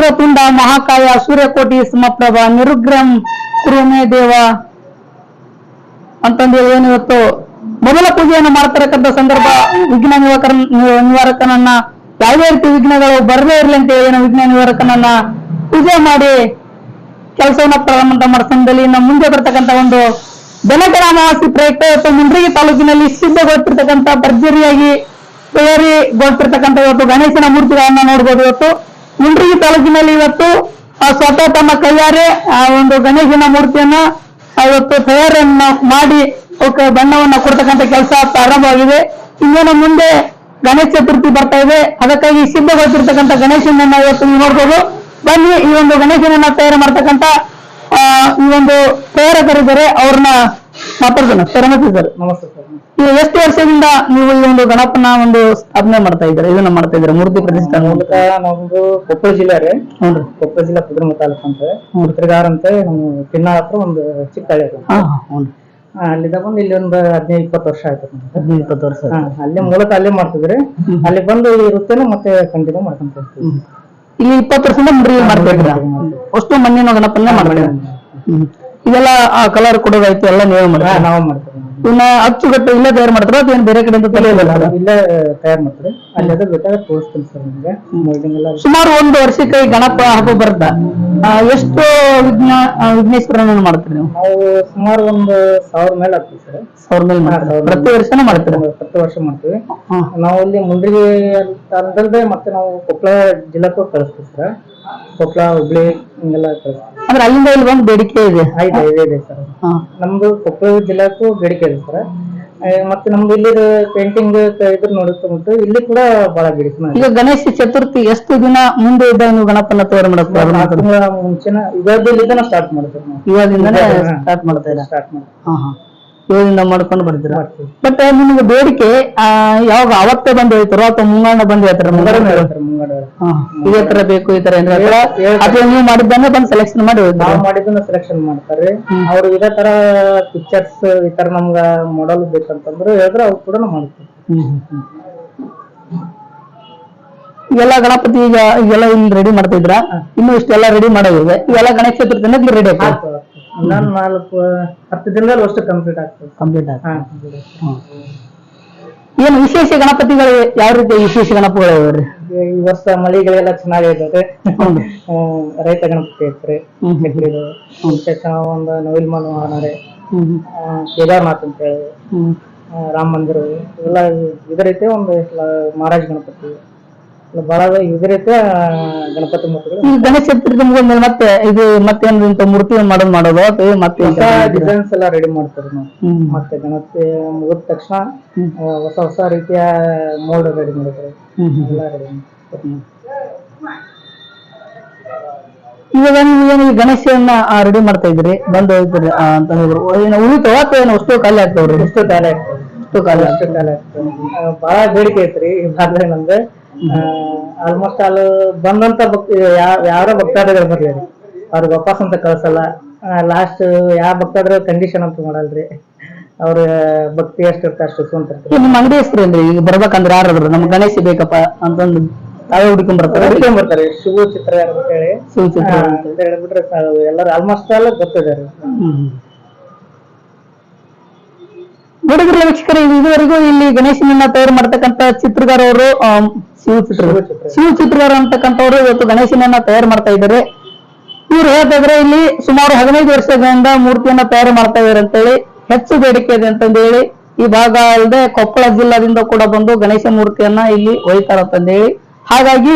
ವಕ್ರತುಂಡ ಮಹಾಕಾಯ ಸೂರ್ಯಕೋಟಿ ಸಮಪ್ರಭ ನಿರುಗ್ರಹಂ ಕುರುಮೇ ದೇವ ಅಂತಂದು ಏನು ಇವತ್ತು ಮೊದಲ ಪೂಜೆಯನ್ನು ಮಾಡ್ತಿರಕ್ಕಂತ ಸಂದರ್ಭ ವಿಘ್ನ ನಿವಾರಕನನ್ನ ಯಾವುದೇ ರೀತಿ ವಿಘ್ನಗಳು ಬರದೇ ಇರಲಿ ಅಂತ ಏನು ವಿಘ್ನ ನಿವಾರಕನನ್ನ ಪೂಜೆ ಮಾಡಿ ಕೆಲಸವನ್ನ ಪ್ರಾರಂಭ ಮಾಡೋ ಸಮಯದಲ್ಲಿ ಇನ್ನು ಮುಂದೆ ಬರ್ತಕ್ಕಂಥ ಒಂದು ಬೆನಕರ ಅಮಾವಾಸ್ಯೆ ಪ್ರಯುಕ್ತ ಇವತ್ತು ಮುಂಡ್ರಿಗಿ ತಾಲೂಕಿನಲ್ಲಿ ಸಿದ್ಧಗೊಳ್ತಿರ್ತಕ್ಕಂಥ ಭರ್ಜರಿಯಾಗಿ ತಯಾರಿಗೊಳ್ತಿರ್ತಕ್ಕಂಥ ಇವತ್ತು ಗಣೇಶನ ಮೂರ್ತಿಗಳನ್ನ ನೋಡ್ಬೋದು. ಇವತ್ತು ಮುಂಡ್ರಿಗಿ ತಾಲೂಕಿನಲ್ಲಿ ಇವತ್ತು ಸ್ವತಃ ತಮ್ಮ ಕೈಯಾರೆ ಆ ಒಂದು ಗಣೇಶನ ಮೂರ್ತಿಯನ್ನ ಇವತ್ತು ತಯಾರಿಯನ್ನ ಮಾಡಿ ಅವಕ್ಕೆ ಬಣ್ಣವನ್ನ ಕೊಡ್ತಕ್ಕಂಥ ಕೆಲಸ ಪ್ರಾರಂಭವಾಗಿದೆ. ಇನ್ನೇನು ಮುಂದೆ ಗಣೇಶ ಚತುರ್ಥಿ ಬರ್ತಾ ಇದೆ, ಅದಕ್ಕಾಗಿ ಸಿದ್ಧಗೊಳ್ತಿರ್ತಕ್ಕಂಥ ಗಣೇಶನನ್ನ ಇವತ್ತು ನೀವು ನೋಡ್ಬೋದು. ಬನ್ನಿ ಈ ಒಂದು ಗಣೇಶನನ್ನ ತಯಾರು ಮಾಡ್ತಕ್ಕಂಥ ಈ ಒಂದು ತಯಾರಕರಿದ್ದಾರೆ, ಅವ್ರನ್ನ ಮಾತಾಡ್ತಾನೆ. ಸರ್ ನಮಸ್ತೆ ಸರ್. ನಮಸ್ತೆ ಸರ್. ಈಗ ಎಷ್ಟು ವರ್ಷದಿಂದ ನೀವು ಈ ಒಂದು ಗಣಪನ ಒಂದು ಸ್ಥಾಪನೆ ಮಾಡ್ತಾ ಇದ್ದಾರೆ, ಇದನ್ನ ಮಾಡ್ತಾ ಇದ್ದಾರೆ ಮೂರ್ತಿ ಪ್ರತಿಷ್ಠಾನ? ಮೂಲಕ ನಮ್ದು ಕೊಪ್ಪಳ ಜಿಲ್ಲೆ ರೀ. ಕೊಪ್ಪಳ ಜಿಲ್ಲಾ ಕುದುರೆಮುಖ ತಾಲೂಕು ಅಂತ ಉತ್ತರಗಾರ ಅಂತ ನಮ್ಮ ತಿನ್ನ ಹತ್ರ ಒಂದು ಚಿಕ್ಕ ಹಳ್ಳಿ ಅಲ್ಲಿಂದ ಬಂದು ಇಲ್ಲಿ ಒಂದು 15-20 ವರ್ಷ ಆಯ್ತು. 15-20 ವರ್ಷ ಅಲ್ಲೇ ಮೂಲಕ ಅಲ್ಲೇ ಮಾಡ್ತಿದ್ರಿ. ಅಲ್ಲಿ ಬಂದು ಈ ವೃತ್ತಿನ ಮತ್ತೆ ಕಂಟಿನ್ಯೂ ಮಾಡ್ಕೊಂತ ಹೋಗ್ತೀವಿ. ಇಲ್ಲಿ 20 ವರ್ಷದಿಂದ ಮುಂಡ್ರಿ ಮಾಡ್ತಾ ಇದ್ರ ಅಷ್ಟು ಮಣ್ಣಿನ ಗಣಪನ ಮಾಡ್ತೀವಿ. ಇದೆಲ್ಲ ಆ ಕಲರ್ ಕೊಡೋದಾಯ್ತು ಎಲ್ಲ ನೀವೇ ಮಾಡ್ತೀವಿ? ನಾವು ಮಾಡ್ತೀವಿ. ಇನ್ನ ಅಚ್ಚುಕಟ್ಟು ಇಲ್ಲೇ ತಯಾರು ಮಾಡ್ತಾರ ಅಥವಾ ಬೇರೆ ಕಡೆಯಿಂದ ಇಲ್ಲೇ ತಯಾರು ಮಾಡ್ತಾರೆ. ಅಲ್ಲಿ ಅದ್ರ ಬೇಕಾದ್ರೆ ತೋರಿಸ್ತೀನಿ ಸರ್ ನಿಮ್ಗೆ. ಮೋಲ್ಡಿಂಗ್ ಎಲ್ಲ ಸುಮಾರು 1 ವರ್ಷಕ್ಕೆ ಗಣಪ ಹಬ್ಬ ಬರುತ್ತ. ಎಷ್ಟು ವಿಘ್ನೇಶ್ವರನ ಮಾಡ್ತೀರಿ ನೀವು? ನಾವು ಸುಮಾರು ಒಂದು 1000 ಮೇಲೆ ಆಗ್ತೀವಿ ಸರ್. 1000 ಮೇಲೆ ಮಾಡ್ತೀವಿ. ಪ್ರತಿ ವರ್ಷನೂ ಮಾಡ್ತೀರಾ? ಪ್ರತಿ ವರ್ಷ ಮಾಡ್ತೀವಿ. ನಾವು ಇಲ್ಲಿ ಮುಂಡ್ರಿಗಿ ತಾಲೂಕಲ್ಲದೆ ಮತ್ತೆ ನಾವು ಕೊಪ್ಪಳ ಜಿಲ್ಲಾಕ್ಕೂ ಕಳಿಸ್ತೀವಿ ಸರ್. ಕೊಪ್ಪಳ ಹುಬ್ಳಿ ಹಿಂಗೆಲ್ಲ ಕಳಿಸ್ತೀವಿ. ಅಂದ್ರೆ ಅಲ್ಲಿಂದ ಇಲ್ಲಿ ಬಂದು ಬೇಡಿಕೆ ಇದೆ? ಇದೆ ಸರ್. ನಮ್ದು ಕೊಪ್ಪಳ ಜಿಲ್ಲಾಕ್ಕೂ ಬೇಡಿಕೆ ಇದೆ ಸರ್. ಮತ್ತೆ ನಮ್ದು ಇಲ್ಲಿ ಪೇಂಟಿಂಗ್ ಇದ್ರ ನೋಡುತ್ತ ಇಲ್ಲಿ ಕೂಡ ಬಹಳ ಬೇಡಿಕೆ. ಈಗ ಗಣೇಶ ಚತುರ್ಥಿ ಎಷ್ಟು ದಿನ ಮುಂದೆ ಇದ್ದಾಗ ನೀವು ಗಣಪನ ತಯಾರು ಮಾಡಕ್ ಮುಂಚೆನ ಯುಗಾದಿಯಿಂದ ಸ್ಟಾರ್ಟ್ ಮಾಡ್ತೀವಿ ನಾವು. ಯುಗಾದಿಂದನೇ ಸ್ಟಾರ್ಟ್ ಮಾಡ್ತಾ ಇವಾದಿಂದ ಮಾಡ್ಕೊಂಡು ಬರ್ತೀರಾ? ಬಟ್ ನಿಮ್ಗೆ ಬೇಡಿಕೆ ಯಾವಾಗ ಅವತ್ತೇ ಬಂದು ಹೇಳ್ತಾರೋ ಅಥವಾ ಮುಂಗಾಣ ಬಂದು ಹೇಳ್ತಾರ? ಇದೇ ತರ ಬೇಕು ಈ ತರ ಅಥವಾ ನೀವು ಮಾಡಿದ್ದನ್ನೇ ಬಂದು ಸೆಲೆಕ್ಷನ್ ಮಾಡಿ ನಾವು ಮಾಡಿದ್ದನ್ನ ಸೆಲೆಕ್ಷನ್ ಮಾಡ್ತಾರೆ. ಅವ್ರು ಇದೇ ತರ ಪಿಕ್ಚರ್ಸ್ ಈ ತರ ನಮ್ಗ ಮಾಡಲ್ ಬೇಕಂತಂದ್ರೆ ಹೇಳಿದ್ರೆ ಅವ್ರು ಕೂಡ ಮಾಡ್ತಾರೆ. ಇವೆಲ್ಲ ಗಣಪತಿ ಈಗ ಈಗೆಲ್ಲ ಇಲ್ಲಿ ರೆಡಿ ಮಾಡ್ತಾ ಇದ್ರ? ಇನ್ನು ಇಷ್ಟೆಲ್ಲ ರೆಡಿ ಮಾಡೋದಿದೆ. ಇವೆಲ್ಲ ಗಣೇಶ ಚತುರ್ಥಿ ರೆಡಿ ಆಗ್ತದೆ. ಇನ್ನೊಂದು 4-10 ದಿನದಲ್ಲಿ ಅಷ್ಟು ಕಂಪ್ಲೀಟ್ ಆಗ್ತದೆ. ಏನು ವಿಶೇಷ ಗಣಪತಿಗಳು ಯಾವ ರೀತಿ ವಿಶೇಷ ಗಣಪತಿಗಳು? ಈ ವರ್ಷ ಮಳಿಗಳೆಲ್ಲ ಚೆನ್ನಾಗಿರ್ತದೆ. ರೈತ ಗಣಪತಿ ಐತ್ರಿ. ಒಂದು ನವಿಲ್ಮನ್ ವಾಹನ, ಕೇದಾರ್ನಾಥ್ ಅಂತ ಹೇಳಿ, ರಾಮ ಮಂದಿರ ಎಲ್ಲ ಇದರೈತೆ. ಒಂದು ಮಹಾರಾಜ್ ಗಣಪತಿ ಬಹಳ ಇದರೈತೆ. ಗಣಪತಿ ಮೂರ್ತಿಗಳು ಈ ಗಣೇಶ ಚತುರ್ಥಿ ಮುಗಿದ್ಮೇಲೆ ಮತ್ತೆ ಇದು ಮತ್ತೇನು ಮೂರ್ತಿ ಮಾಡೋದು ಅಥವಾ ಮತ್ತೆ ಡಿಸೈನ್ಸ್ ಎಲ್ಲ ರೆಡಿ ಮಾಡ್ತಾರೆ ನಾವು. ಮತ್ತೆ ಗಣಪತಿ ಮುಗಿದ ತಕ್ಷಣ ಹೊಸ ರೀತಿಯ ಮೋಲ್ಡ್ ರೆಡಿ ಮಾಡ್ತಾರೆ. ಎಲ್ಲ ರೆಡಿ ಮಾಡ್ತಾರೆ. ಇವಾಗ ನೀವು ಏನು ಗಣೇಶನ್ನ ರೆಡಿ ಮಾಡ್ತಾ ಇದ್ರಿ ಬಂದು ಹೋಗ್ತೀರಿ ಅಂತ ಹೇಳಿದ್ರು. ಉಳಿತಾವ ಅಥವಾ ಏನು ಅಷ್ಟು ಖಾಲಿ ಆಗ್ತಾವ್ರಿ? ಎಷ್ಟು ಖಾಲಿ ಆಗ್ತದೆ. ಬಹಳ ಬೇಡಿಕೆ ಐತ್ರಿ ಈ ಭಾಗದಾಗ. ನಮ್ಗೆ ಆಲ್ಮೋಸ್ಟ್ ಅಲ್ಲಿ ಬಂದಂತ ಯಾರ ಭಕ್ತಾದಿಗಳು ಬರ್ಲಿ ಅವ್ರಿಗೆ ವಾಪಸ್ ಅಂತ ಕಳ್ಸಲ್ಲ. ಲಾಸ್ಟ್ ಯಾವ ಭಕ್ತಾದ್ರ ಕಂಡೀಷನ್ ಅಂತ ಮಾಡಲ್ರಿ. ಅವ್ರ ಭಕ್ತಿ ಎಷ್ಟಿರ್ತ ಅಷ್ಟು ಸುಂತಿರ್ತಾರೆ. ನಿಮ್ಮ ಅಂಗಡಿ ಹೆಸರು ಏನ್ರಿ? ಈಗ ಬರ್ಬೇಕಂದ್ರೆ ಯಾರಾದ್ರು ನಮ್ಗೆ ಗಣೇಶ ಬೇಕಪ್ಪ ಅಂತಂದು ತಾವೇ ಹುಡ್ಕೊಂಡ್ಬರ್ತಾರೆ. ಶಿವ ಚಿತ್ರ ಅಂತ ಹೇಳಿ ಹೇಳ್ಬಿಟ್ರೆ ಎಲ್ಲರೂ ಆಲ್ಮೋಸ್ಟ್ ಎಲ್ಲ ಗೊತ್ತಿದ್ದಾರೆ. ನೋಡಿದ್ರಲ್ಲ ವೀಕ್ಷಕರೇ, ಇದುವರೆಗೂ ಇಲ್ಲಿ ಗಣೇಶನನ್ನ ತಯಾರು ಮಾಡ್ತಕ್ಕಂಥ ಚಿತ್ರಗಾರ ಅವರು ಶಿವ ಚಿತ್ರಗಾರ ಅಂತಕ್ಕಂಥವ್ರು ಇವತ್ತು ಗಣೇಶನನ್ನ ತಯಾರು ಮಾಡ್ತಾ ಇದ್ದಾರೆ. ಇವ್ರು ಹೇಳ್ತಾ ಇದ್ರೆ ಇಲ್ಲಿ ಸುಮಾರು 15 ವರ್ಷಗಳಿಂದ ಮೂರ್ತಿಯನ್ನ ತಯಾರು ಮಾಡ್ತಾ ಇದ್ದಾರೆ ಅಂತ ಹೇಳಿ, ಹೆಚ್ಚು ಬೇಡಿಕೆ ಇದೆ ಅಂತಂದು ಹೇಳಿ ಈ ಭಾಗ ಅಲ್ಲದೆ ಕೊಪ್ಪಳ ಜಿಲ್ಲಾದಿಂದ ಕೂಡ ಬಂದು ಗಣೇಶ ಮೂರ್ತಿಯನ್ನ ಇಲ್ಲಿ ಒಯ್ತಾರಂತಂದು ಹೇಳಿ, ಹಾಗಾಗಿ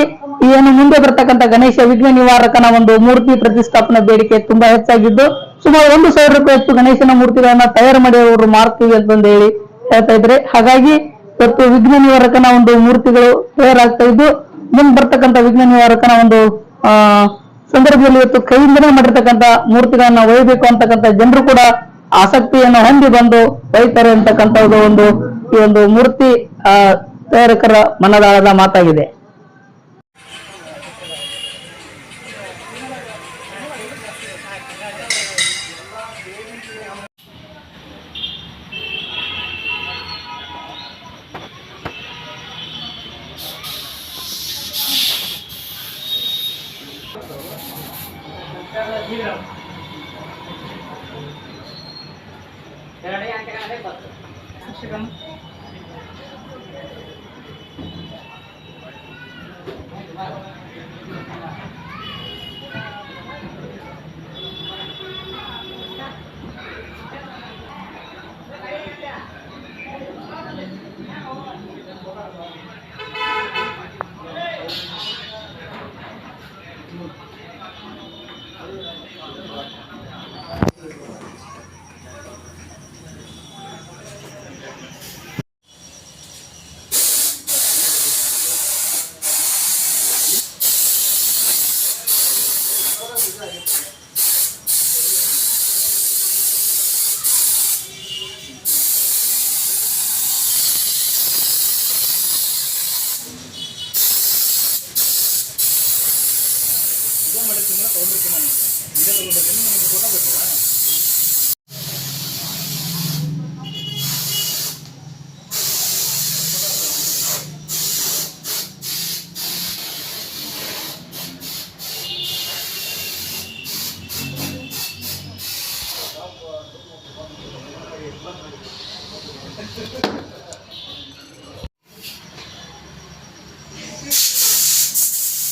ಏನು ಮುಂದೆ ಬರ್ತಕ್ಕಂಥ ಗಣೇಶ ವಿಘ್ನ ನಿವಾರಕನ ಒಂದು ಮೂರ್ತಿ ಪ್ರತಿಷ್ಠಾಪನಾ ಬೇಡಿಕೆ ತುಂಬಾ ಹೆಚ್ಚಾಗಿದ್ದು ಸುಮಾರು 1,000 ರೂಪಾಯಿ ಹೆಚ್ಚು ಗಣೇಶನ ಮೂರ್ತಿಗಳನ್ನ ತಯಾರು ಮಾಡಿ ಅವರು ಮಾರ್ತೀವಿ ಅಂತಂದು ಹೇಳಿ ಹೇಳ್ತಾ ಇದ್ರೆ. ಹಾಗಾಗಿ ಇವತ್ತು ವಿಘ್ನ ನಿವಾರಕನ ಒಂದು ಮೂರ್ತಿಗಳು ತಯಾರಾಗ್ತಾ ಇದ್ದು ಮುಂದೆ ಬರ್ತಕ್ಕಂಥ ವಿಘ್ನ ನಿವಾರಕನ ಒಂದು ಸಂದರ್ಭದಲ್ಲಿ ಇವತ್ತು ಕೈಯಿಂದನೇ ಮಾಡಿರ್ತಕ್ಕಂಥ ಮೂರ್ತಿಗಳನ್ನ ಒಯ್ಯಬೇಕು ಅಂತಕ್ಕಂಥ ಜನರು ಕೂಡ ಆಸಕ್ತಿಯನ್ನು ಹೊಂದಿ ಬಂದು ಒಯ್ತಾರೆ ಅಂತಕ್ಕಂಥದ್ದು ಈ ಒಂದು ಮೂರ್ತಿ ತಯಾರಕರ ಮನದಾಳದ ಮಾತಾಗಿದೆ.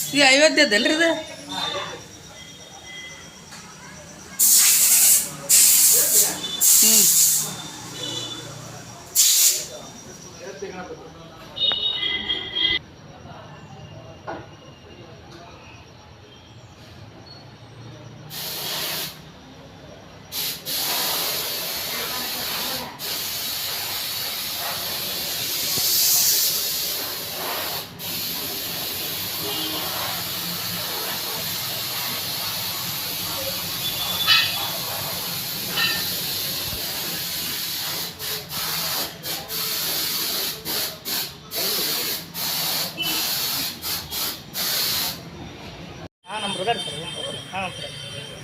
ಇದು ಅಯೋಧ್ಯದಲ್ರಿ ಇದು ನಮ್ಮ ಬ್ರದರ್ ಸರ್ ಹಾಂ ಸರ್